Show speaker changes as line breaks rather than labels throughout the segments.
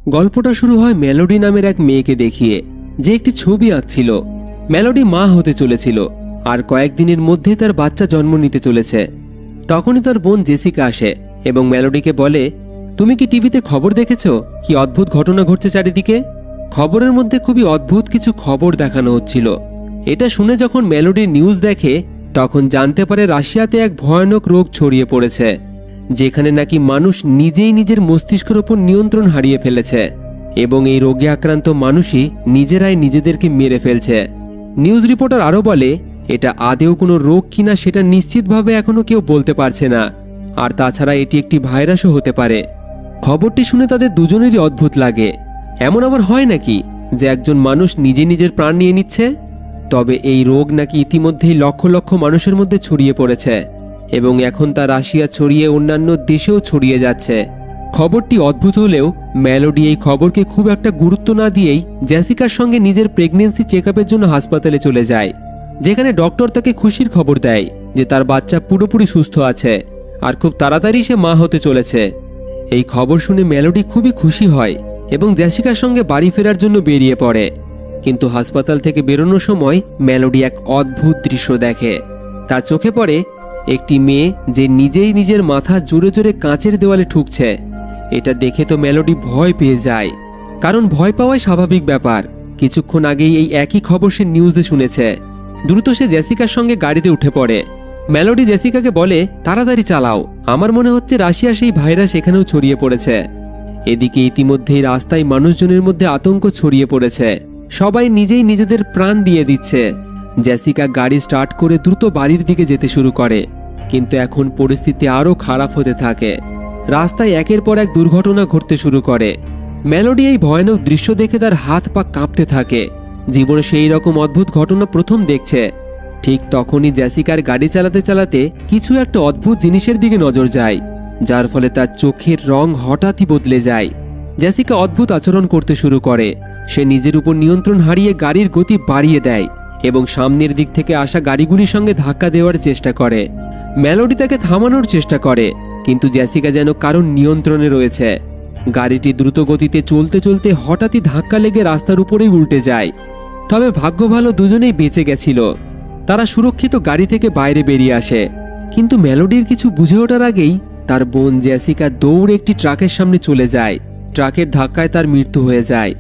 গল্পটা শুরু হয় মেলোডি নামের এক মেয়েকে দেখিয়ে, যে একটি ছবি আঁকছিল। মেলোডি মা হতে চলেছিল, আর কয়েকদিনের মধ্যে তার বাচ্চা জন্ম নিতে চলেছে। তখনই তার বোন জেসিকা আসে এবং মেলোডিকে বলে, তুমি কি টিভিতে খবর দেখেছ? কি অদ্ভুত ঘটনা ঘটছে চারিদিকে। খবরের মধ্যে খুবই অদ্ভুত কিছু খবর দেখানো হচ্ছিল। এটা শুনে যখন মেলোডি নিউজ দেখে, তখন জানতে পারে রাশিয়াতে এক ভয়ানক রোগ ছড়িয়ে পড়েছে, যেখানে নাকি মানুষ নিজেই নিজের মস্তিষ্কের ওপর নিয়ন্ত্রণ হারিয়ে ফেলেছে এবং এই রোগে আক্রান্ত মানুষই নিজেরাই নিজেদেরকে মেরে ফেলছে। নিউজ রিপোর্টার আরও বলে, এটা আদেও কোনো রোগ কিনা সেটা নিশ্চিতভাবে এখনো কেউ বলতে পারছে না, আর তাছাড়া এটি একটি ভাইরাসও হতে পারে। খবরটি শুনে তাদের দুজনেরই অদ্ভুত লাগে। এমন আবার হয় নাকি যে একজন মানুষ নিজে নিজের প্রাণ নিয়ে নিচ্ছে? তবে এই রোগ নাকি ইতিমধ্যেই লক্ষ লক্ষ মানুষের মধ্যে ছড়িয়ে পড়েছে এবং এখন তা রাশিয়া ছড়িয়ে অন্যান্য দেশেও ছড়িয়ে যাচ্ছে। খবরটি অদ্ভুত হলেও মেলোডি এই খবরকে খুব একটা গুরুত্ব না দিয়েই জেসিকার সঙ্গে নিজের প্রেগনেন্সি চেকআপের জন্য হাসপাতালে চলে যায়, যেখানে ডক্টর তাকে খুশির খবর দেয় যে তার বাচ্চা পুরোপুরি সুস্থ আছে আর খুব তাড়াতাড়ি সে মা হতে চলেছে। এই খবর শুনে মেলোডি খুবই খুশি হয় এবং জেসিকার সঙ্গে বাড়ি ফেরার জন্য বেরিয়ে পড়ে। কিন্তু হাসপাতাল থেকে বেরোনোর সময় মেলোডি এক অদ্ভুত দৃশ্য দেখে। তার চোখে পড়ে একটি মেয়ে যে নিজেই নিজের মাথা জোরে জোরে কাঁচের দেওয়ালে ঠুকছে। এটা দেখে তো মেলোডি ভয় পেয়ে যায়, কারণ ভয় পাওয়াই স্বাভাবিক ব্যাপার। কিছুক্ষণ আগেই এই একই খবর সে নিউজে শুনেছে। দ্রুত সে জেসিকার সঙ্গে গাড়িতে উঠে পড়ে। মেলোডি জেসিকাকে বলে, তাড়াতাড়ি চালাও, আমার মনে হচ্ছে রাশিয়া সেই ভাইরাস এখানেও ছড়িয়ে পড়েছে। এদিকে ইতিমধ্যেই রাস্তায় মানুষজনের মধ্যে আতঙ্ক ছড়িয়ে পড়েছে, সবাই নিজেই নিজেদের প্রাণ দিয়ে দিচ্ছে। জেসিকা গাড়ি স্টার্ট করে দ্রুত বাড়ির দিকে যেতে শুরু করে, কিন্তু এখন পরিস্থিতি আরও খারাপ হতে থাকে। রাস্তায় একের পর এক দুর্ঘটনা ঘটতে শুরু করে। মেলোডি এই ভয়ানক দৃশ্য দেখে তার হাত পা কাঁপতে থাকে। জীবনে সেই রকম অদ্ভুত ঘটনা প্রথম দেখছে। ঠিক তখনই জেসিকার গাড়ি চালাতে চালাতে কিছু একটা অদ্ভুত জিনিসের দিকে নজর যায়, যার ফলে তার চোখের রং হঠাৎই বদলে যায়। জেসিকা অদ্ভুত আচরণ করতে শুরু করে। সে নিজের উপর নিয়ন্ত্রণ হারিয়ে গাড়ির গতি বাড়িয়ে দেয় এবং সামনের দিক থেকে আসা গাড়িগুলির সঙ্গে ধাক্কা দেওয়ার চেষ্টা করে। মেলোডি তাকে থামানোর চেষ্টা করে, কিন্তু জেসিকা যেন কারণ নিয়ন্ত্রণে রয়েছে। গাড়িটি দ্রুত গতিতে চলতে চলতে হঠাৎই ধাক্কা লেগে রাস্তার উপরেই উল্টে যায়। তবে ভাগ্য ভালো, দুজনেই বেঁচে গেছিল। তারা সুরক্ষিত গাড়ি থেকে বাইরে বেরিয়ে আসে। কিন্তু মেলোডির কিছু বুঝে ওঠার আগেই তার বোন জেসিকা দৌড়ে একটি ট্রাকের সামনে চলে যায়। ট্রাকের ধাক্কায় তার মৃত্যু হয়ে যায়।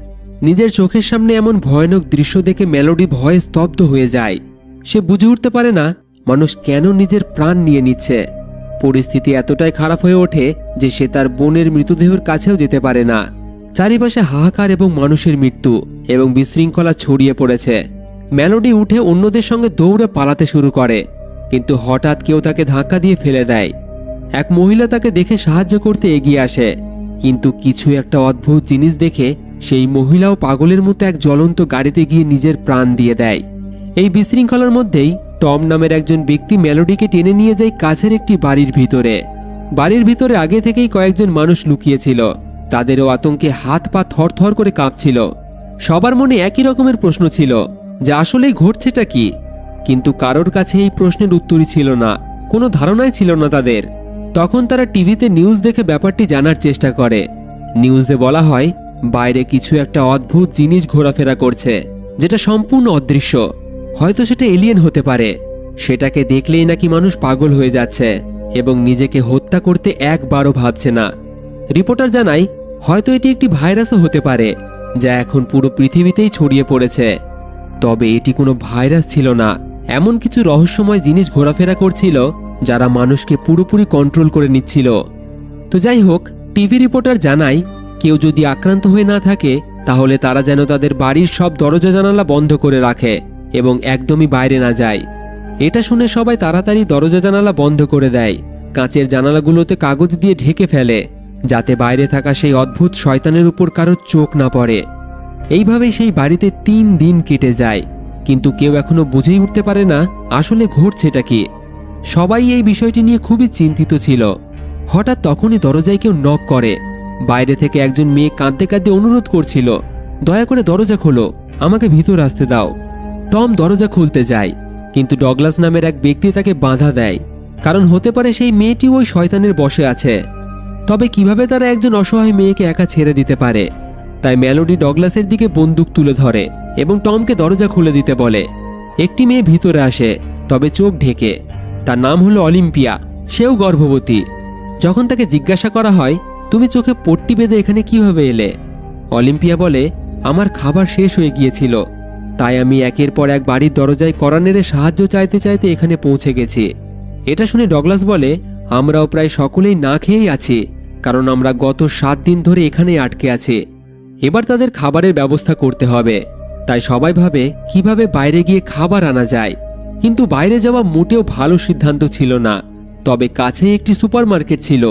নিজের চোখের সামনে এমন ভয়ানক দৃশ্য দেখে মেলোডি ভয়ে স্তব্ধ হয়ে যায়। সে বুঝে উঠতে পারে না মানুষ কেন নিজের প্রাণ নিয়ে নিচ্ছে। পরিস্থিতি এতটাই খারাপ হয়ে ওঠে যে সে তার বোনের মৃতদেহের কাছেও যেতে পারে না। চারিপাশে হাহাকার এবং মানুষের মৃত্যু এবং বিশৃঙ্খলা ছড়িয়ে পড়েছে। মেলোডি উঠে অন্যদের সঙ্গে দৌড়ে পালাতে শুরু করে, কিন্তু হঠাৎ কেউ তাকে ধাক্কা দিয়ে ফেলে দেয়। এক মহিলা তাকে দেখে সাহায্য করতে এগিয়ে আসে, কিন্তু কিছু একটা অদ্ভুত জিনিস দেখে সেই মহিলাও পাগলের মতো এক জ্বলন্ত গাড়িতে গিয়ে নিজের প্রাণ দিয়ে দেয়। এই বিশৃঙ্খলার মধ্যেই টম নামের একজন ব্যক্তি মেলোডিকে টেনে নিয়ে যায় কাছের একটি বাড়ির ভিতরে। বাড়ির ভিতরে আগে থেকেই কয়েকজন মানুষ লুকিয়েছিল। তাদেরও আতঙ্কে হাত পা থরথর করে কাঁপছিল। সবার মনে একই রকমের প্রশ্ন ছিল যে আসলেই ঘটছেটা কি, কিন্তু কারোর কাছে এই প্রশ্নের উত্তরই ছিল না, কোনো ধারণাই ছিল না তাদের। তখন তারা টিভিতে নিউজ দেখে ব্যাপারটি জানার চেষ্টা করে। নিউজে বলা হয় বাইরে কিছু একটা অদ্ভুত জিনিস ঘোরাফেরা করছে, যেটা সম্পূর্ণ অদৃশ্য। হয়তো সেটা এলিয়েন হতে পারে। সেটাকে দেখলেই নাকি মানুষ পাগল হয়ে যাচ্ছে এবং নিজেকে হত্যা করতে একবারও ভাবছে না। রিপোর্টার জানায় হয়তো এটি একটি ভাইরাসও হতে পারে, যা এখন পুরো পৃথিবীতেই ছড়িয়ে পড়েছে। তবে এটি কোনো ভাইরাস ছিল না, এমন কিছু রহস্যময় জিনিস ঘোরাফেরা করছিল যারা মানুষকে পুরোপুরি কন্ট্রোল করে নিচ্ছিল। তো যাই হোক, টিভি রিপোর্টার জানায় কেউ যদি আক্রান্ত হয়ে না থাকে তাহলে তারা যেন তাদের বাড়ির সব দরজা জানালা বন্ধ করে রাখে এবং একদমই বাইরে না যায়। এটা শুনে সবাই তাড়াতাড়ি দরজা জানালা বন্ধ করে দেয়। কাঁচের জানালাগুলোতে কাগজ দিয়ে ঢেকে ফেলে, যাতে বাইরে থাকা সেই অদ্ভুত শয়তানের উপর কারো চোখ না পড়ে। এইভাবেই সেই বাড়িতে 3 দিন কেটে যায়, কিন্তু কেউ এখনো বুঝেই উঠতে পারে না আসলে ঘটছেটা কি। সবাই এই বিষয়টি নিয়ে খুবই চিন্তিত ছিল। হঠাৎ তখনই দরজায় কেউ নক করে। বাইরে থেকে একজন মেয়ে কাঁদতে কাঁদতে অনুরোধ করছিল, দয়া করে দরজা খোলো, আমাকে ভিতর আসতে দাও। টম দরজা খুলতে যায়, কিন্তু ডগলাস নামের এক ব্যক্তি তাকে বাধা দেয়, কারণ হতে পারে সেই মেয়েটি ওই শয়তানের বশে আছে। তবে কিভাবে তারা একজন অসহায় মেয়েকে একা ছেড়ে দিতে পারে? তাই মেলোডি ডগলাসের দিকে বন্দুক তুলে ধরে এবং টমকে দরজা খুলে দিতে বলে। একটি মেয়ে ভিতরে আসে, তবে চোখ ঢেকে। তার নাম হলো অলিম্পিয়া, সেও গর্ভবতী। যখন তাকে জিজ্ঞাসা করা হয়, তুমি চোখে পট্টি বেঁধে এখানে কিভাবে এলে, অলিম্পিয়া বলে, আমার খাবার শেষ হয়ে গিয়েছিল, তাই আমি একের পর এক বাড়ির দরজায় কড়া নেড়ে সাহায্য চাইতে চাইতে এখানে পৌঁছে গেছি। এটা শুনে ডগলাস বলে, আমরাও প্রায় সকলেই না খেয়েই আছি, কারণ আমরা গত 7 দিন ধরে এখানেই আটকে আছি। এবার তাদের খাবারের ব্যবস্থা করতে হবে, তাই সবাই ভাবে কিভাবে বাইরে গিয়ে খাবার আনা যায়। কিন্তু বাইরে যাওয়া মোটেও ভালো সিদ্ধান্ত ছিল না। তবে কাছে একটি সুপারমার্কেট ছিল,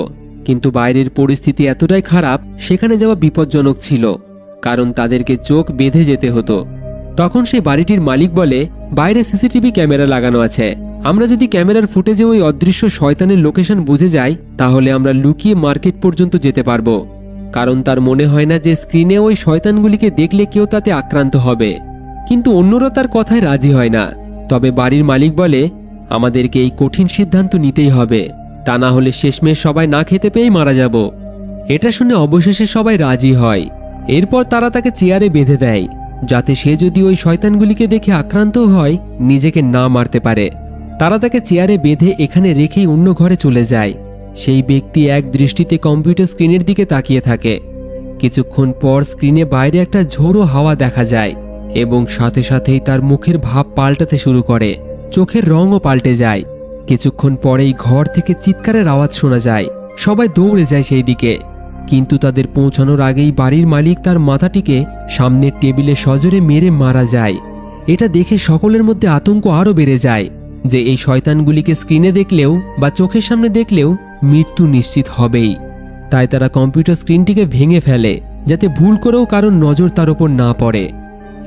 কিন্তু বাইরের পরিস্থিতি এতটাই খারাপ, সেখানে যাওয়া বিপজ্জনক ছিল, কারণ তাদেরকে চোখ বেঁধে যেতে হতো। তখন সেই বাড়িটির মালিক বলে, বাইরে সিসিটিভি ক্যামেরা লাগানো আছে, আমরা যদি ক্যামেরার ফুটেজে ওই অদৃশ্য শয়তানের লোকেশন বুঝে যাই, তাহলে আমরা লুকিয়ে মার্কেট পর্যন্ত যেতে পারবো। কারণ তার মনে হয় না যে স্ক্রিনে ওই শয়তানগুলিকে দেখলে কেউ তাতে আক্রান্ত হবে। কিন্তু অন্যরা তার কথায় রাজি হয় না। তবে বাড়ির মালিক বলে, আমাদেরকে এই কঠিন সিদ্ধান্ত নিতেই হবে, তা না হলে শেষমেশ সবাই না খেতে পেয়েই মারা যাব। এটা শুনে অবশেষে সবাই রাজি হয়। এরপর তারা তাকে চেয়ারে বেঁধে দেয়, যাতে সে যদি ওই শয়তানগুলিকে দেখে আক্রান্ত হয়, নিজেকে না মারতে পারে। তারা তাকে চেয়ারে বেঁধে এখানে রেখেই অন্য ঘরে চলে যায়। সেই ব্যক্তি এক দৃষ্টিতে কম্পিউটার স্ক্রিনের দিকে তাকিয়ে থাকে। কিছুক্ষণ পর স্ক্রিনে বাইরে একটা ঝোড়ো হাওয়া দেখা যায় এবং সাথে সাথেই তার মুখের ভাব পাল্টাতে শুরু করে, চোখের রঙও পাল্টে যায়। কিছুক্ষণ পরেই ঘর থেকে চিৎকারের আওয়াজ শোনা যায়। সবাই দৌড়ে যায় সেই দিকে, কিন্তু তাদের পৌঁছানোর আগেই বাড়ির মালিক তার মাথাটিকে সামনের টেবিলে সজোরে মেরে মারা যায়। এটা দেখে সকলের মধ্যে আতঙ্ক আরও বেড়ে যায় যে এই শয়তানগুলিকে স্ক্রিনে দেখলেও বা চোখের সামনে দেখলেও মৃত্যু নিশ্চিত হবেই। তাই তারা কম্পিউটার স্ক্রিনটিকে ভেঙে ফেলে, যাতে ভুল করেও কারোর নজর তার ওপর না পড়ে।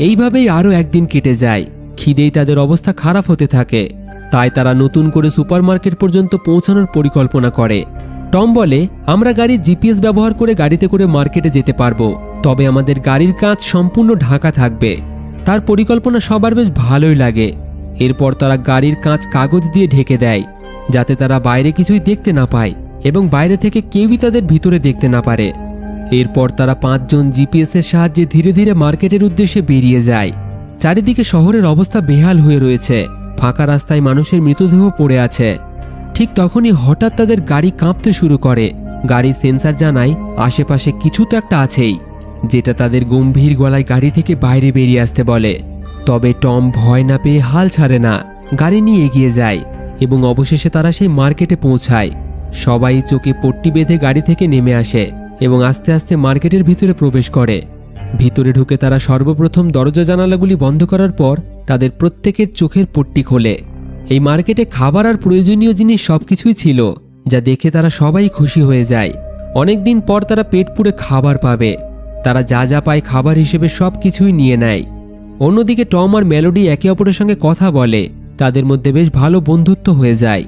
এইভাবেই আরও একদিন কেটে যায়। খিদেই তাদের অবস্থা খারাপ হতে থাকে, তাই তারা নতুন করে সুপারমার্কেট পর্যন্ত পৌঁছানোর পরিকল্পনা করে। টম বলে, আমরা গাড়ির জিপিএস ব্যবহার করে গাড়িতে করে মার্কেটে যেতে পারবো, তবে আমাদের গাড়ির কাঁচ সম্পূর্ণ ঢাকা থাকবে। তার পরিকল্পনা সবার বেশ ভালোই লাগে। এরপর তারা গাড়ির কাঁচ কাগজ দিয়ে ঢেকে দেয়, যাতে তারা বাইরে কিছুই দেখতে না পায় এবং বাইরে থেকে কেউই তাদের ভিতরে দেখতে না পারে। এরপর তারা 5 জন জিপিএসের সাহায্যে ধীরে ধীরে মার্কেটের উদ্দেশ্যে বেরিয়ে যায়। চারিদিকে শহরের অবস্থা বেহাল হয়ে রয়েছে, ফাঁকা রাস্তায় মানুষের মৃতদেহ পড়ে আছে। ঠিক তখনই হঠাৎ তাদের গাড়ি কাঁপতে শুরু করে। গাড়ির সেন্সার জানায় আশেপাশে কিছু তো একটা আছেই, যেটা তাদের গম্ভীর গলায় গাড়ি থেকে বাইরে বেরিয়ে আসতে বলে। তবে টম ভয় না পেয়ে হাল ছাড়ে না, গাড়ি নিয়ে এগিয়ে যায় এবং অবশেষে তারা সেই মার্কেটে পৌঁছায়। সবাই চোখে পট্টি বেঁধে গাড়ি থেকে নেমে আসে এবং আস্তে আস্তে মার্কেটের ভিতরে প্রবেশ করে। ভিতরে ঢুকে তারা সর্বপ্রথম দরজা জানালাগুলি বন্ধ করার পর তাদের প্রত্যেকের চোখের পট্টি খোলে। এই মার্কেটে খাবার আর প্রয়োজনীয় জিনিস সবকিছুই ছিল, যা দেখে তারা সবাই খুশি হয়ে যায়। অনেকদিন পর তারা পেট পুড়ে খাবার পাবে। তারা যা যা পায় খাবার হিসেবে সবকিছুই নিয়ে নেয়। অন্যদিকে টম আর মেলোডি একে অপরের সঙ্গে কথা বলে। তাদের মধ্যে বেশ ভালো বন্ধুত্ব হয়ে যায়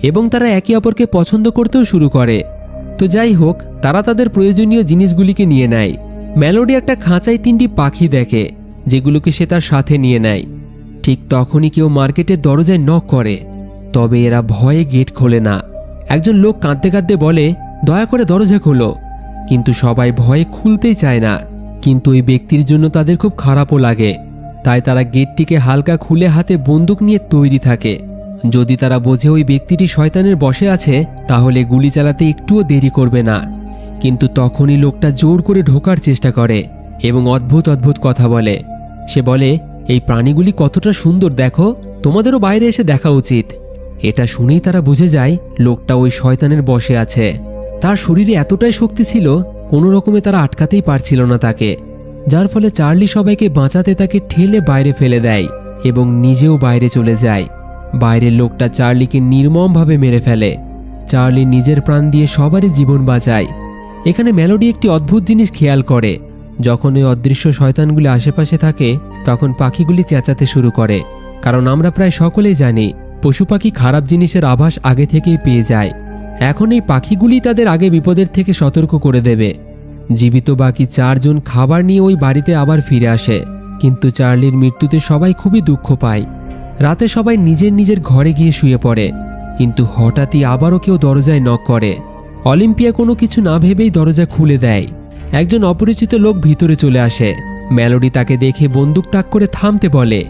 এবং তারা একে অপরকে পছন্দ করতেও শুরু করে। তো যাই হোক, তারা তাদের প্রয়োজনীয় জিনিসগুলিকে নিয়ে নেয়। মেলোডি একটা খাঁচায় 3টি পাখি দেখে, যেগুলোকে সে তার সাথে নিয়ে নেয়। ঠিক তখনই কেউ মার্কেটের দরজায় নক করে, তবে এরা ভয়ে গেট খোলে না। একজন লোক কাঁদতে কাঁদতে বলে, দয়া করে দরজা খোলো। কিন্তু সবাই ভয়ে খুলতেই চায় না। কিন্তু ওই ব্যক্তির জন্য তাদের খুব খারাপও লাগে, তাই তারা গেটটিকে হালকা খুলে হাতে বন্দুক নিয়ে তৈরি থাকে। যদি তারা বোঝে ওই ব্যক্তিটি শয়তানের বশে আছে, তাহলে গুলি চালাতে একটুও দেরি করবে না। কিন্তু তখনই লোকটা জোর করে ঢোকার চেষ্টা করে এবং অদ্ভুত অদ্ভুত কথা বলে। সে বলে, এই প্রাণীগুলি কতটা সুন্দর দেখো, তোমাদেরও বাইরে এসে দেখা উচিত। এটা শুনেই তারা বুঝে যায় লোকটা ওই শয়তানের বশে আছে। তার শরীরে এতটাই শক্তি ছিল, কোনো রকমে তারা আটকাতেই পারছিল না তাকে, যার ফলে চার্লি সবাইকে বাঁচাতে তাকে ঠেলে বাইরে ফেলে দেয় এবং নিজেও বাইরে চলে যায়। বাইরের লোকটা চার্লিকে নির্মমভাবে মেরে ফেলে। চার্লি নিজের প্রাণ দিয়ে সবারই জীবন বাঁচায়। এখানে মেলোডি একটি অদ্ভুত জিনিস খেয়াল করে। যখন ওই অদৃশ্য শয়তানগুলি আশেপাশে থাকে, তখন পাখিগুলি চেঁচাতে শুরু করে, কারণ আমরা প্রায় সকলেই জানি পশু পাখি খারাপ জিনিসের আভাস আগে থেকেই পেয়ে যায়। এখন এই পাখিগুলি তাদের আগে বিপদের থেকে সতর্ক করে দেবে। জীবিত বাকি 4 জন খাবার নিয়ে ওই বাড়িতে আবার ফিরে আসে, কিন্তু চার্লির মৃত্যুতে সবাই খুবই দুঃখ পায়। রাতে সবাই নিজের নিজের ঘরে গিয়ে শুয়ে পড়ে, কিন্তু হঠাৎই আবারও কেউ দরজায় নক করে। অলিম্পিয়া কোনো কিছু না ভেবেই দরজা খুলে দেয় একজন অপরিচিত লোক ভিতরে চলে আসে। মেলোডি তাকে দেখে বন্দুক তাক করে থামতে বলে।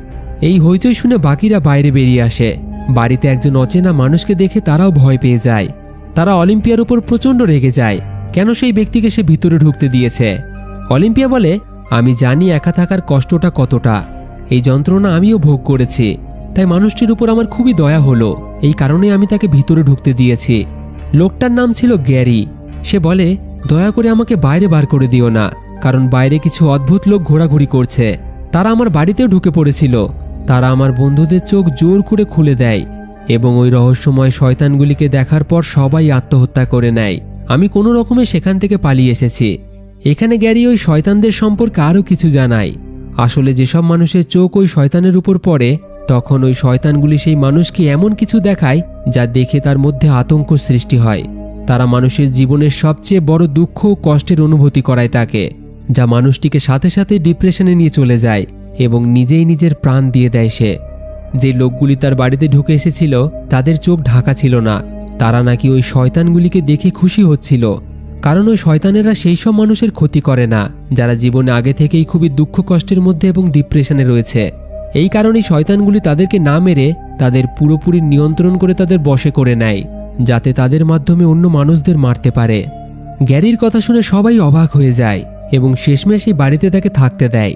এই হইচই শুনে বাকিরা বাইরে বেরিয়ে আসে। বাড়িতে একজন অচেনা মানুষকে দেখে তারাও ভয় পেয়ে যায়। তারা অলিম্পিয়ার উপর প্রচণ্ড রেগে যায়, কেন সেই ব্যক্তিকে সে ভিতরে ঢুকতে দিয়েছে। অলিম্পিয়া বলে, আমি জানি একা থাকার কষ্টটা কতটা, এই যন্ত্রণা আমিও ভোগ করেছি, তাই মানুষটির উপর আমার খুবই দয়া হলো, এই কারণে আমি তাকে ভিতরে ঢুকতে দিয়েছি। লোকটার নাম ছিল গ্যারি। সে বলে, দয়া করে আমাকে বাইরে বার করে দিও না, কারণ বাইরে কিছু অদ্ভুত লোক ঘোরাঘুরি করছে। তারা আমার বাড়িতেও ঢুকে পড়েছিল। তারা আমার বন্ধুদের চোখ জোর করে খুলে দেয় এবং ওই রহস্যময় শয়তানগুলিকে দেখার পর সবাই আত্মহত্যা করে নেয়। আমি কোনো রকমে সেখান থেকে পালিয়ে এসেছি। এখানে গ্যারি ওই শয়তানদের সম্পর্কে আরও কিছু জানায়। আসলে যেসব মানুষের চোখ ওই শয়তানের উপর পড়ে, তখন ওই শয়তানগুলি সেই মানুষকে এমন কিছু দেখায় যা দেখে তার মধ্যে আতঙ্ক সৃষ্টি হয়। তারা মানুষের জীবনের সবচেয়ে বড় দুঃখ ও কষ্টের অনুভূতি করায় তাকে, যা মানুষটিকে সাথে সাথে ডিপ্রেশনে নিয়ে চলে যায় এবং নিজেই নিজের প্রাণ দিয়ে দেয়। সে যে লোকগুলি তার বাড়িতে ঢুকে এসেছিল তাদের চোখ ঢাকা ছিল না। তারা নাকি ওই শয়তানগুলিকে দেখে খুশি হচ্ছিল, কারণ ওই শয়তানেরা সেই সব মানুষের ক্ষতি করে না যারা জীবনে আগে থেকেই খুবই দুঃখ কষ্টের মধ্যে এবং ডিপ্রেশনে রয়েছে। এই কারণেই শয়তানগুলি তাদেরকে না মেরে তাদের পুরোপুরি নিয়ন্ত্রণ করে তাদের বশে করে নেয়, যাতে তাদের মাধ্যমে অন্য মানুষদের মারতে পারে। গ্যারির কথা শুনে সবাই অবাক হয়ে যায় এবং শেষমেশ এই বাড়িতে তাকে থাকতে দেয়।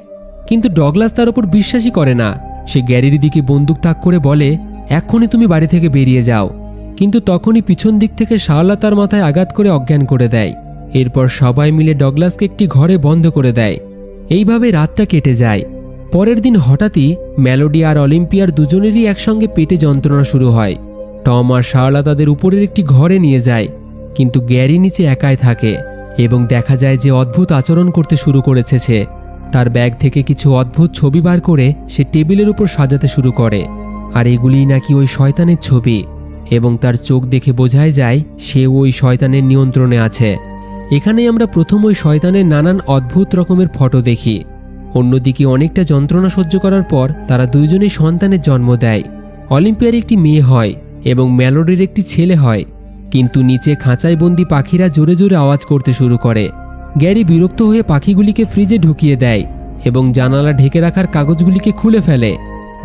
কিন্তু ডগলাস তার উপর বিশ্বাসই করে না। সে গ্যারির দিকে বন্দুক তাক করে বলে, এক্ষুনি তুমি বাড়ি থেকে বেরিয়ে যাও। কিন্তু তখনই পিছন দিক থেকে শাওলা তার মাথায় আঘাত করে অজ্ঞান করে দেয়। এরপর সবাই মিলে ডগলাসকে একটি ঘরে বন্ধ করে দেয়। এইভাবে রাতটা কেটে যায়। পরের দিন হঠাৎই মেলোডি আর অলিম্পিয়ার দুজনেরই একসঙ্গে পেটে যন্ত্রণা শুরু হয়। টম আর শাওলা তাদের উপরের একটি ঘরে নিয়ে যায়, কিন্তু গ্যারি নিচে একাই থাকে এবং দেখা যায় যে অদ্ভুত আচরণ করতে শুরু করেছে সে। তার ব্যাগ থেকে কিছু অদ্ভুত ছবি বার করে সে টেবিলের উপর সাজাতে শুরু করে, আর এগুলিই নাকি ওই শয়তানের ছবি এবং তার চোখ দেখে বোঝাই যায় সে ওই শয়তানের নিয়ন্ত্রণে আছে। এখানেই আমরা প্রথম ওই শয়তানের নানান অদ্ভুত রকমের ফটো দেখি। অন্যদিকে অনেকটা যন্ত্রণা সহ্য করার পর তারা দুইজনেই সন্তানের জন্ম দেয়। অলিম্পিয়ার একটি মেয়ে হয় এবং মেলোডির একটি ছেলে হয়, কিন্তু নিচে খাঁচায় বন্দি পাখিরা জোরে জোরে আওয়াজ করতে শুরু করে। গ্যারি বিরক্ত হয়ে পাখিগুলিকে ফ্রিজে ঢুকিয়ে দেয় এবং জানালা ঢেকে রাখার কাগজগুলিকে খুলে ফেলে।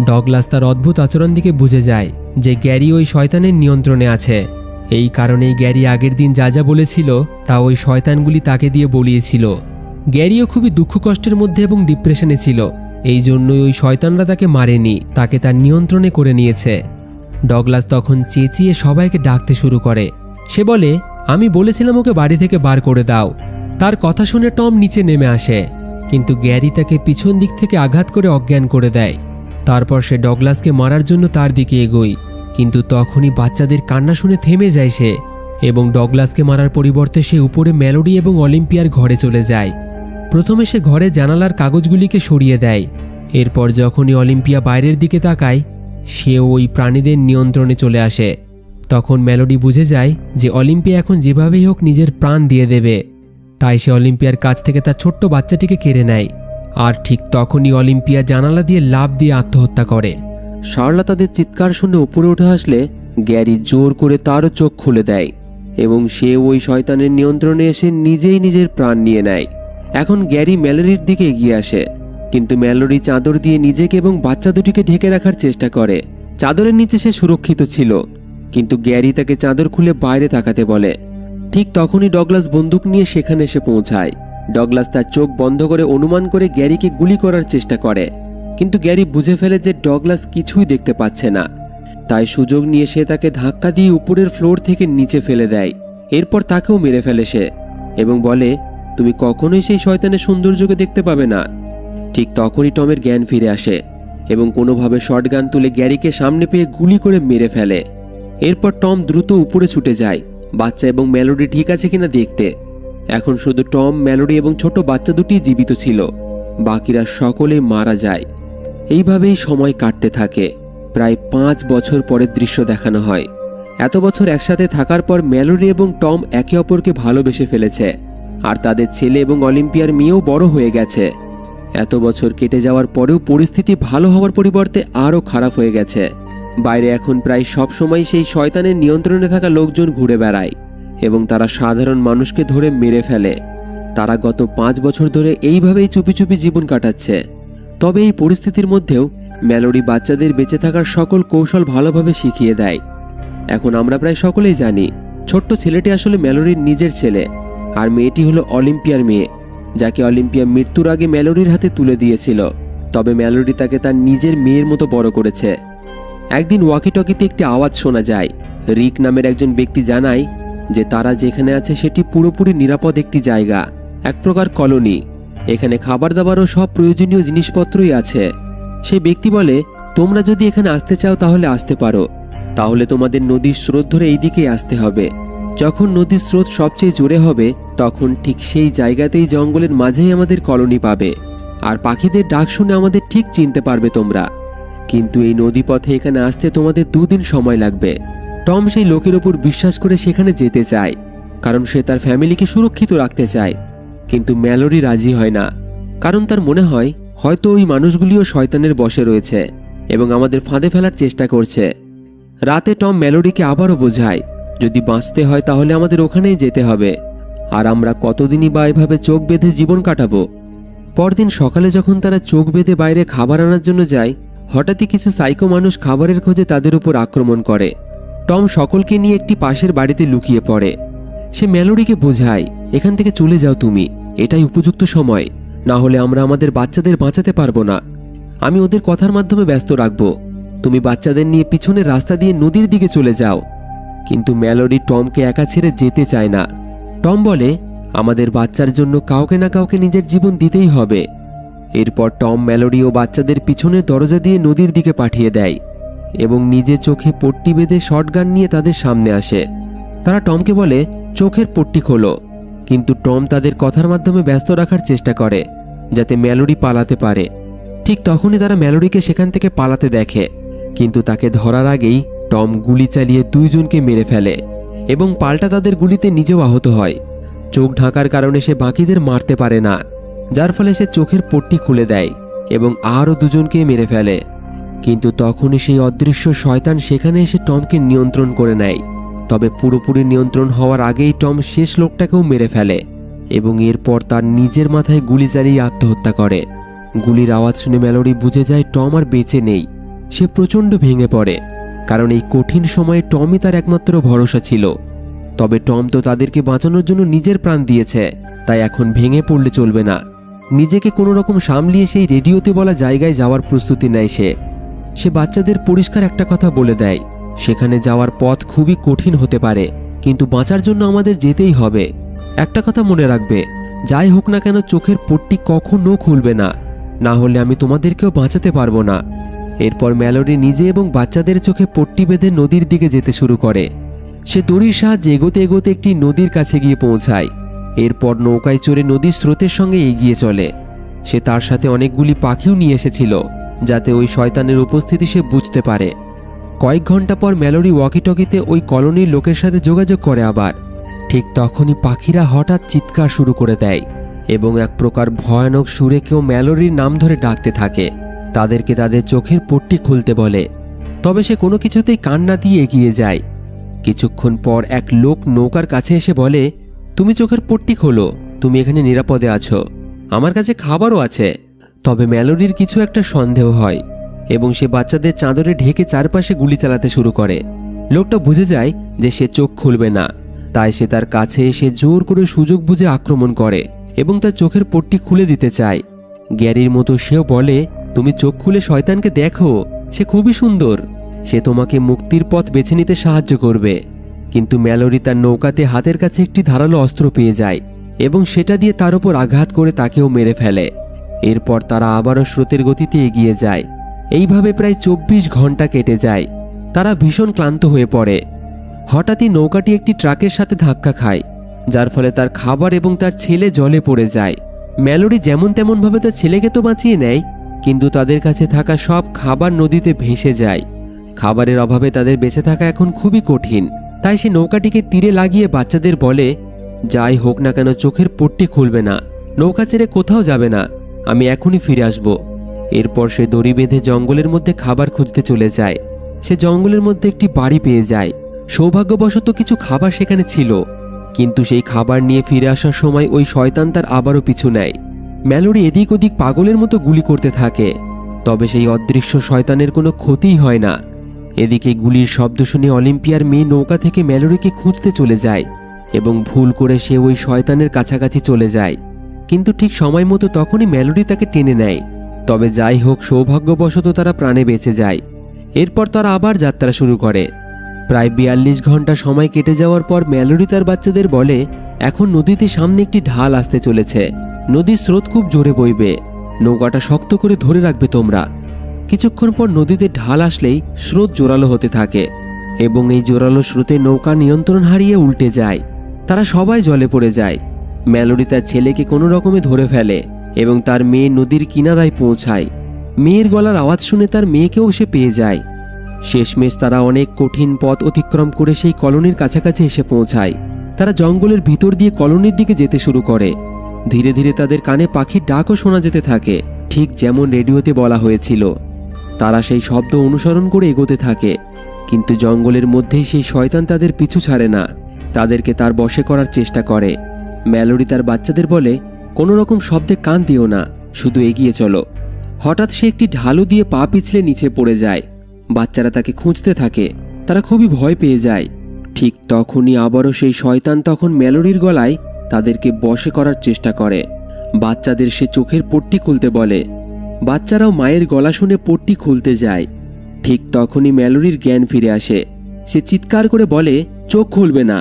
ডগলাস তার অদ্ভুত আচরণ দিকে বুঝে যায় যে গ্যারি ওই শয়তানের নিয়ন্ত্রণে আছে। এই কারণেই গ্যারি আগের দিন যা যা বলেছিল তা ওই শয়তানগুলি তাকে দিয়ে বলিয়েছিল। গ্যারিও খুবই দুঃখ কষ্টের মধ্যে এবং ডিপ্রেশনে ছিল, এই জন্যই ওই শয়তানরা তাকে মারেনি, তাকে তার নিয়ন্ত্রণে করে নিয়েছে। ডগলাস তখন চেঁচিয়ে সবাইকে ডাকতে শুরু করে। সে বলে, আমি বলেছিলাম ওকে বাড়ি থেকে বার করে দাও। তার কথা শুনে টম নিচে নেমে আসে, কিন্তু গ্যারি তাকে পিছন দিক থেকে আঘাত করে অজ্ঞান করে দেয়। তারপর সে ডগলাসকে মারার জন্য তার দিকে এগোয়, কিন্তু তখনই বাচ্চাদের কান্না শুনে থেমে যায় সে এবং ডগলাসকে মারার পরিবর্তে সে উপরে মেলোডি এবং অলিম্পিয়ার ঘরে চলে যায়। প্রথমে সে ঘরে জানালার কাগজগুলিকে সরিয়ে দেয়। এরপর যখনই অলিম্পিয়া বাইরের দিকে তাকায়, সে ওই প্রাণীদের নিয়ন্ত্রণে চলে আসে। তখন মেলোডি বুঝে যায় যে অলিম্পিয়া এখন যেভাবেই হোক নিজের প্রাণ দিয়ে দেবে, তাই সে অলিম্পিয়ার কাছ থেকে তার ছোট্ট বাচ্চাটিকে কেড়ে নেয়। আর ঠিক তখনই অলিম্পিয়া জানালা দিয়ে লাফ দিয়ে আত্মহত্যা করে। শার্লা তাদের চিৎকার শুনে উপরে উঠে আসলে গ্যারি জোর করে তারও চোখ খুলে দেয় এবং সে ওই শয়তানের নিয়ন্ত্রণে এসে নিজেই নিজের প্রাণ নিয়ে নেয়। এখন গ্যারি মেলোডির দিকে এগিয়ে আসে, কিন্তু মেলোডি চাদর দিয়ে নিজেকে এবং বাচ্চা দুটিকে ঢেকে রাখার চেষ্টা করে। চাদরের নিচে সে সুরক্ষিত ছিল, কিন্তু গ্যারি তাকে চাদর খুলে বাইরে তাকাতে বলে। ঠিক তখনই ডগলাস বন্দুক নিয়ে সেখানে এসে পৌঁছায়। ডগলাস তার চোখ বন্ধ করে অনুমান করে গ্যারিকে গুলি করার চেষ্টা করে, কিন্তু গ্যারি বুঝে ফেলে যে ডগলাস কিছুই দেখতে পাচ্ছে না। তাই সুযোগ নিয়ে সে তাকে ধাক্কা দিয়ে উপরের ফ্লোর থেকে নিচে ফেলে দেয়। এরপর তাকেও মেরে ফেলে সে এবং বলে, তুমি কখনোই সেই শয়তানের সৌন্দর্যকে দেখতে পাবে না। ঠিক তখনই টমের জ্ঞান ফিরে আসে এবং কোনোভাবে শটগান তুলে গ্যারিকে সামনে পেয়ে গুলি করে মেরে ফেলে। এরপর টম দ্রুত উপরে ছুটে যায় বাচ্চা এবং মেলোডি ঠিক আছে কিনা দেখতে। এখন শুধু টম, মেলোডি এবং ছোট বাচ্চা দুটি জীবিত ছিল, বাকিরা সকলেই মারা যায়। এইভাবেই সময় কাটতে থাকে। প্রায় 5 বছর পরের দৃশ্য দেখানো হয়। এত বছর একসাথে থাকার পর মেলোডি এবং টম একে অপরকে ভালোবেসে ফেলেছে, আর তাদের ছেলে এবং অলিম্পিয়ার মেয়েও বড় হয়ে গেছে। এত বছর কেটে যাওয়ার পরেও পরিস্থিতি ভালো হওয়ার পরিবর্তে আরও খারাপ হয়ে গেছে। বাইরে এখন প্রায় সব সময় সেই শয়তানের নিয়ন্ত্রণে থাকা লোকজন ঘুরে বেড়ায় এবং তারা সাধারণ মানুষকে ধরে মেরে ফেলে। তারা গত 5 বছর ধরে এইভাবেই চুপি চুপি জীবন কাটাচ্ছে। তবে এই পরিস্থিতির মধ্যেও মেলোডি বাচ্চাদের বেঁচে থাকার সকল কৌশল ভালোভাবে শিখিয়ে দেয়। এখন আমরা প্রায় সকলেই জানি ছোট্ট ছেলেটি আসলে মেলোডির নিজের ছেলে, আর মেয়েটি হলো অলিম্পিয়ার মেয়ে, যাকে অলিম্পিয়া মৃত্যুর আগে মেলোডির হাতে তুলে দিয়েছিল। তবে মেলোডি তাকে তার নিজের মেয়ের মতো বড় করেছে। একদিন ওয়াকিটকিতে একটি আওয়াজ শোনা যায়। রিক নামের একজন ব্যক্তি জানায় যে তারা যেখানে আছে সেটি পুরোপুরি নিরাপদ একটি জায়গা, এক প্রকার কলোনি। এখানে খাবার দাবার ও সব প্রয়োজনীয় জিনিসপত্রই আছে। সেই ব্যক্তি বলে, তোমরা যদি এখানে আসতে চাও তাহলে আসতে পারো, তাহলে তোমাদের নদীর স্রোত ধরে এই দিকেই আসতে হবে। যখন নদীর স্রোত সবচেয়ে জোরে হবে তখন ঠিক সেই জায়গাতেই জঙ্গলের মাঝেই আমাদের কলোনি পাবে, আর পাখিদের ডাক শুনে আমাদের ঠিক চিনতে পারবে তোমরা। কিন্তু এই নদী পথে এখানে আসতে তোমাদের 2 দিন সময় লাগবে। টম সেই লোকের ওপর বিশ্বাস করে সেখানে যেতে চায়, কারণ সে তার ফ্যামিলিকে সুরক্ষিত রাখতে চায়। কিন্তু মেলোডি রাজি হয় না, কারণ তার মনে হয় হয়তো ওই মানুষগুলিও শয়তানের বশে রয়েছে এবং আমাদের ফাঁদে ফেলার চেষ্টা করছে। রাতে টম মেলোডিকে আবারও বোঝায়, যদি বাঁচতে হয় তাহলে আমাদের ওখানেই যেতে হবে, আর আমরা কতদিনই বা এভাবে চোখ বেঁধে জীবন কাটাবো। পরদিন সকালে যখন তারা চোখ বেঁধে বাইরে খাবার আনার জন্য যায়, হঠাৎই কিছু সাইকো মানুষ খাবারের খোঁজে তাদের উপর আক্রমণ করে। টম সকলকে নিয়ে একটি পাশের বাড়িতে লুকিয়ে পড়ে। সে মেলোডিকে বোঝায়, এখান থেকে চলে যাও তুমি, এটাই উপযুক্ত সময়, না হলে আমরা আমাদের বাচ্চাদের বাঁচাতে পারবো না। আমি ওদের কথার মাধ্যমে ব্যস্ত রাখবো, তুমি বাচ্চাদের নিয়ে পিছনের রাস্তা দিয়ে নদীর দিকে চলে যাও। কিন্তু মেলোডি টমকে একা ছেড়ে যেতে চায় না। টম বলে, আমাদের বাচ্চার জন্য কাউকে না কাউকে নিজের জীবন দিতেই হবে। এরপর টম মেলোডি ও বাচ্চাদের পিছনের দরজা দিয়ে নদীর দিকে পাঠিয়ে দেয় এবং নিজে চোখে পট্টি বেঁধে শটগান নিয়ে তাদের সামনে আসে। তারা টমকে বলে, চোখের পট্টি খোলো, কিন্তু টম তাদের কথার মাধ্যমে ব্যস্ত রাখার চেষ্টা করে যাতে মেলোডি পালাতে পারে। ঠিক তখনই তারা মেলোডিকে সেখান থেকে পালাতে দেখে, কিন্তু তাকে ধরার আগেই টম গুলি চালিয়ে 2 জনকে মেরে ফেলে এবং পাল্টা তাদের গুলিতে নিজেও আহত হয়। চোখ ঢাকার কারণে সে বাকিদের মারতে পারে না, যার ফলে সে চোখের পট্টি খুলে দেয় এবং আরও 2 জনকে মেরে ফেলে। কিন্তু তখনই সেই অদৃশ্য শয়তান সেখানে এসে টমকে নিয়ন্ত্রণ করে নেয়। তবে পুরোপুরি নিয়ন্ত্রণ হওয়ার আগেই টম শেষ লোকটাকেও মেরে ফেলে এবং এরপর তার নিজের মাথায় গুলি চালিয়ে আত্মহত্যা করে। গুলির আওয়াজ শুনে মেলোডি বুঝে যায় টম আর বেঁচে নেই। সে প্রচণ্ড ভেঙে পড়ে, কারণ এই কঠিন সময়ে টমই তার একমাত্র ভরসা ছিল। তবে টম তো তাদেরকে বাঁচানোর জন্য নিজের প্রাণ দিয়েছে, তাই এখন ভেঙে পড়লে চলবে না। নিজেকে কোনো রকম সামলিয়ে সেই রেডিওতে বলা জায়গায় যাওয়ার প্রস্তুতি নেয় সে বাচ্চাদের পরিষ্কার একটা কথা বলে দেয়, সেখানে যাওয়ার পথ খুবই কঠিন হতে পারে, কিন্তু বাঁচার জন্য আমাদের যেতেই হবে। একটা কথা মনে রাখবে, যাই হোক না কেন চোখের পট্টি কখনো খুলবে না, না হলে আমি তোমাদেরকেও বাঁচাতে পারবো না। এরপর মেলোডি নিজে এবং বাচ্চাদের চোখে পট্টি বেঁধে নদীর দিকে যেতে শুরু করে। সে দড়ির সাহায্যে এগোতে এগোতে একটি নদীর কাছে গিয়ে পৌঁছায়। এরপর নৌকায় চড়ে নদীর স্রোতের সঙ্গে এগিয়ে চলে। সে তার সাথে অনেকগুলি পাখিও নিয়ে এসেছিল, যাতে ওই শয়তানের উপস্থিতি সে বুঝতে পারে। কয়েক ঘন্টা পর মেলোডি ওয়াকিটকিতে ওই কলোনির লোকের সাথে যোগাযোগ করে আবার। ঠিক তখনই পাখিরা হঠাৎ চিৎকার শুরু করে দেয় এবং এক প্রকার ভয়ানক সুরে কেউ মেলোডির নাম ধরে ডাকতে থাকে। তাদেরকে তাদের চোখের পট্টি খুলতে বলে, তবে সে কোনো কিছুতেই কান না দিয়ে এগিয়ে যায়। কিছুক্ষণ পর এক লোক নৌকার কাছে এসে বলে, তুমি চোখের পট্টি খোলো, তুমি এখানে নিরাপদে আছো, আমার কাছে খাবারও আছে। তবে মেলোডির কিছু একটা সন্দেহ হয় এবং সে বাচ্চাদের চাদরে ঢেকে চারপাশে গুলি চালাতে শুরু করে। লোকটা বুঝে যায় যে সে চোখ খুলবে না, তাই সে তার কাছে এসে জোর করে সুযোগ বুঝে আক্রমণ করে এবং তার চোখের পট্টি খুলে দিতে চায়। গ্যারির মতো সেও বলে, তুমি চোখ খুলে শয়তানকে দেখো, সে খুবই সুন্দর, সে তোমাকে মুক্তির পথ বেছে নিতে সাহায্য করবে। কিন্তু মেলোডি তার নৌকাতে হাতের কাছে একটি ধারালো অস্ত্র পেয়ে যায় এবং সেটা দিয়ে তার উপর আঘাত করে তাকেও মেরে ফেলে। এরপর তারা আবারও স্রোতের গতিতে এগিয়ে যায়। এইভাবে প্রায় 24 ঘন্টা কেটে যায়। তারা ভীষণ ক্লান্ত হয়ে পড়ে। হঠাৎই নৌকাটি একটি ট্রাকের সাথে ধাক্কা খায়, যার ফলে তার খাবার এবং তার ছেলে জলে পড়ে যায়। মেলোডি যেমন তেমনভাবে তার ছেলেকে তো বাঁচিয়ে নেয়, কিন্তু তাদের কাছে থাকা সব খাবার নদীতে ভেসে যায়। খাবারের অভাবে তাদের বেঁচে থাকা এখন খুবই কঠিন, তাই সে নৌকাটিকে তীরে লাগিয়ে বাচ্চাদের বলে, যাই হোক না কেন চোখের পট্টি খুলবে না, নৌকা ছেড়ে কোথাও যাবে না, আমি এখনই ফিরে আসব। এরপর সে দড়ি বেঁধে জঙ্গলের মধ্যে খাবার খুঁজতে চলে যায়। সে জঙ্গলের মধ্যে একটি বাড়ি পেয়ে যায়। সৌভাগ্যবশত কিছু খাবার সেখানে ছিল, কিন্তু সেই খাবার নিয়ে ফিরে আসার সময় ওই শয়তান তার আবারও পিছু নেয়। মেলোডি এদিক ওদিক পাগলের মতো গুলি করতে থাকে, তবে সেই অদৃশ্য শয়তানের কোনো ক্ষতিই হয় না। এদিকে গুলির শব্দ শুনে অলিম্পিয়ার মেয়ে নৌকা থেকে মেলোডিকে খুঁজতে চলে যায় এবং ভুল করে সে ওই শয়তানের কাছাকাছি চলে যায়। কিন্তু ঠিক সময় মতো তখনই মেলোডি তাকে টেনে নেয়। তবে যাই হোক, সৌভাগ্যবশত তারা প্রাণে বেঁচে যায়। এরপর তারা আবার যাত্রা শুরু করে। প্রায় 42 ঘন্টা সময় কেটে যাওয়ার পর মেলোডি তার বাচ্চাদের বলে, এখন নদীতে সামনে একটি ঢাল আসতে চলেছে। নদীর স্রোত খুব জোরে বইবে, নৌকাটা শক্ত করে ধরে রাখবে তোমরা। কিছুক্ষণ পর নদীতে ঢাল আসলেই স্রোত জোরালো হতে থাকে এবং এই জোরালো স্রোতে নৌকা নিয়ন্ত্রণ হারিয়ে উল্টে যায়। তারা সবাই জলে পড়ে যায়। মেলোডি তার ছেলেকে কোনো রকমে ধরে ফেলে এবং তার মেয়ে নদীর কিনারায় পৌঁছায়। মেয়ের গলার আওয়াজ শুনে তার মেয়েকেও সে পেয়ে যায়। শেষমেশ তারা অনেক কঠিন পথ অতিক্রম করে সেই কলোনির কাছাকাছি এসে পৌঁছায়। তারা জঙ্গলের ভিতর দিয়ে কলোনির দিকে যেতে শুরু করে। ধীরে ধীরে তাদের কানে পাখির ডাকও শোনা যেতে থাকে, ঠিক যেমন রেডিওতে বলা হয়েছিল। তারা সেই শব্দ অনুসরণ করে এগোতে থাকে, কিন্তু জঙ্গলের মধ্যেই সেই শয়তান তাদের পিছু ছাড়ে না, তাদেরকে তার বশে করার চেষ্টা করে। মেলোডি তার বাচ্চাদের বলে, কোনো রকম শব্দে কান দিও না, শুধু এগিয়ে চলো। হঠাৎ সে একটি ঢালু দিয়ে পা পিছলে নিচে পড়ে যায়। বাচ্চারা তাকে খুঁজতে থাকে, তারা খুবই ভয় পেয়ে যায়। ঠিক তখনই আবারও সেই শয়তান তখন মেলোডির গলায় তাদেরকে বশে করার চেষ্টা করে। বাচ্চাদের সে চোখের পট্টি খুলতে বলে। বাচ্চারাও মায়ের গলা শুনে পট্টি খুলতে যায়। ঠিক তখনই মেলোডির জ্ঞান ফিরে আসে। সে চিৎকার করে বলে, চোখ খুলবে না।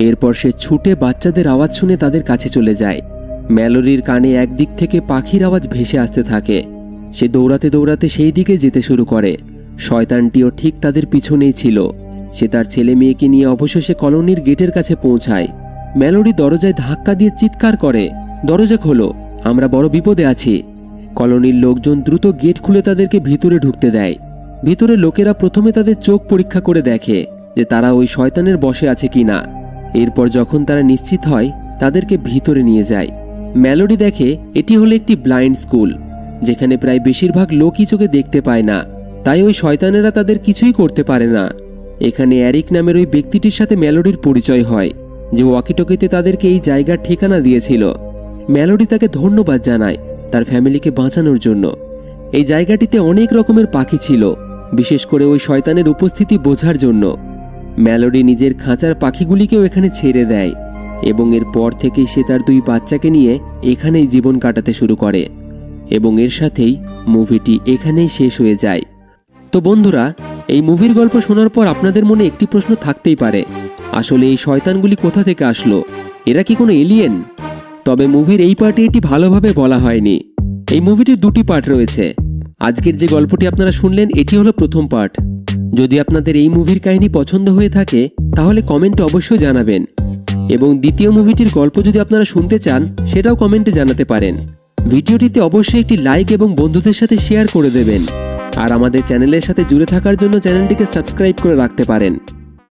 এরপর সে ছুটে বাচ্চাদের আওয়াজ শুনে তাদের কাছে চলে যায়। মেলোডির কানে একদিক থেকে পাখির আওয়াজ ভেসে আসতে থাকে। সে দৌড়াতে দৌড়াতে সেই দিকে যেতে শুরু করে। শয়তানটিও ঠিক তাদের পিছনেই ছিল। সে তার ছেলে মেয়েকে নিয়ে অবশেষে কলোনির গেটের কাছে পৌঁছায়। মেলোডি দরজায় ধাক্কা দিয়ে চিৎকার করে, দরজা খোলো, আমরা বড় বিপদে আছি। কলোনির লোকজন দ্রুত গেট খুলে তাদেরকে ভিতরে ঢুকতে দেয়। ভিতরে লোকেরা প্রথমে তাদের চোখ পরীক্ষা করে দেখে যে তারা ওই শয়তানের বশে আছে কিনা। এরপর যখন তারা নিশ্চিত হয়, তাদেরকে ভিতরে নিয়ে যায়। মেলোডি দেখে এটি হলো একটি ব্লাইন্ড স্কুল, যেখানে প্রায় বেশিরভাগ লোকই চোখে দেখতে পায় না, তাই ওই শয়তানেরা তাদের কিছুই করতে পারে না। এখানে এরিক নামের ওই ব্যক্তিটির সাথে মেলোডির পরিচয় হয়, যে ওয়াকিটকিতে তাদেরকে এই জায়গার ঠিকানা দিয়েছিল। মেলোডি তাকে ধন্যবাদ জানায় তার ফ্যামিলিকে বাঁচানোর জন্য। এই জায়গাটিতে অনেক রকমের পাখি ছিল, বিশেষ করে ওই শয়তানের উপস্থিতি বোঝার জন্য। মেলোডি নিজের খাঁচার পাখিগুলিকেও এখানে ছেড়ে দেয় এবং এরপর থেকেই সে তার 2 বাচ্চাকে নিয়ে এখানেই জীবন কাটাতে শুরু করে এবং এর সাথেই মুভিটি এখানেই শেষ হয়ে যায়। তো বন্ধুরা, এই মুভির গল্প শোনার পর আপনাদের মনে একটি প্রশ্ন থাকতেই পারে, আসলে এই শয়তানগুলি কোথা থেকে আসলো? এরা কি কোনো এলিয়েন? তবে মুভির এই পার্টে এটি ভালোভাবে বলা হয়নি। এই মুভিটির 2টি পার্ট রয়েছে। আজকের যে গল্পটি আপনারা শুনলেন এটি হলো প্রথম পার্ট। যদি আপনাদের এই মুভির কাহিনী পছন্দ হয়ে থাকে তাহলে কমেন্টে অবশ্যই জানাবেন, এবং দ্বিতীয় মুভিটির গল্প যদি আপনারা শুনতে চান সেটাও কমেন্টে জানাতে পারেন। ভিডিওটিতে অবশ্যই একটি লাইক এবং বন্ধুদের সাথে শেয়ার করে দেবেন, আর আমাদের চ্যানেলের সাথে জুড়ে থাকার জন্য চ্যানেলটিকে সাবস্ক্রাইব করে রাখতে পারেন।